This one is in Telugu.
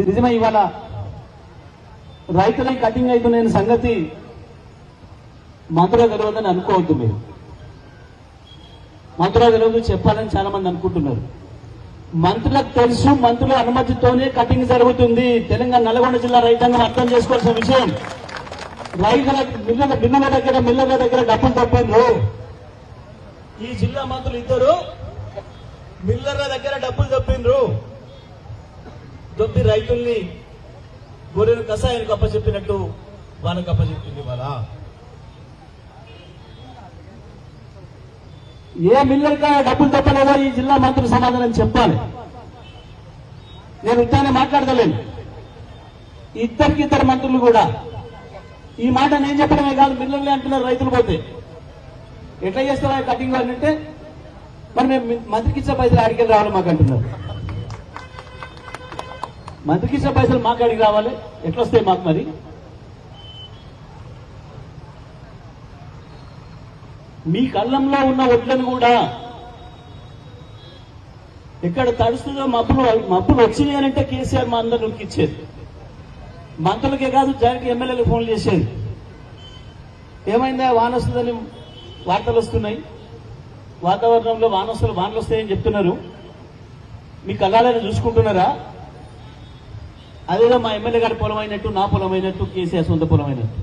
నిజమే ఇవాళ రైతులకి కటింగ్ అవుతున్న సంగతి మంత్రులు తెలియదని అనుకోవద్దు. మీరు మంత్రులు తెలియదు చెప్పాలని చాలా మంది అనుకుంటున్నారు. మంత్రులకు తెలుసు, మంత్రుల అనుమతితోనే కటింగ్ జరుగుతుంది. తెలంగాణ నల్గొండ జిల్లా రైతాంగం అర్థం చేసుకోవాల్సిన విషయం. రైతుల మిల్లర్ల దగ్గర డబ్బులు తప్పిండ్రు. ఈ జిల్లా మంత్రులు ఇద్దరు మిల్లర్ల దగ్గర డబ్బులు తప్పిండ్రు. దొబ్బి రైతుల్ని గొర్రెలు కషాయానికి అప్పచెప్పినట్టు వాళ్ళకి అప్పచెప్పింది. వాళ్ళ ఏ మిల్లర్గా డబ్బులు తప్పలేదో ఈ జిల్లా మంత్రులు సమాధానం చెప్పాలి. నేను ఇట్లానే మాట్లాడతలేను. ఇద్దరు మంత్రులు కూడా ఈ మాట నేను చెప్పడమే కాదు, మిల్లర్లే అంటున్నారు. రైతులు పోతే ఎట్లా చేస్తావా కటింగ్ అంటే మరి మేము మంత్రికి ఇచ్చే పైసలు ఆడికెళ్ళి రావాలి మాకు అంటున్నారు. మంత్రికి ఇచ్చే పైసలు మాకు అడిగి రావాలి, ఎట్లా వస్తాయి మాకు? మరి మీ కళ్ళంలో ఉన్న ఒడ్లను కూడా ఎక్కడ తడుస్తుందో మబ్బులు వచ్చినాయనంటే కేసీఆర్ మా అందరు నొక్కిచ్చేది. మంత్రులకే కాదు, జాయింట్ ఎమ్మెల్యేలకు ఫోన్లు చేసేది. ఏమైందా వాన వస్తుందని వార్తలు వస్తున్నాయి, వాతావరణంలో వానలు వస్తాయని చెప్తున్నారు. మీ కళ్ళాలను చూసుకుంటున్నారా? అదేదో మా ఎమ్మెల్యే గారి పొలం అయినట్టు, నా పొలం అయినట్టు, కేసీఆర్ సొంత పొలం అయినట్టు.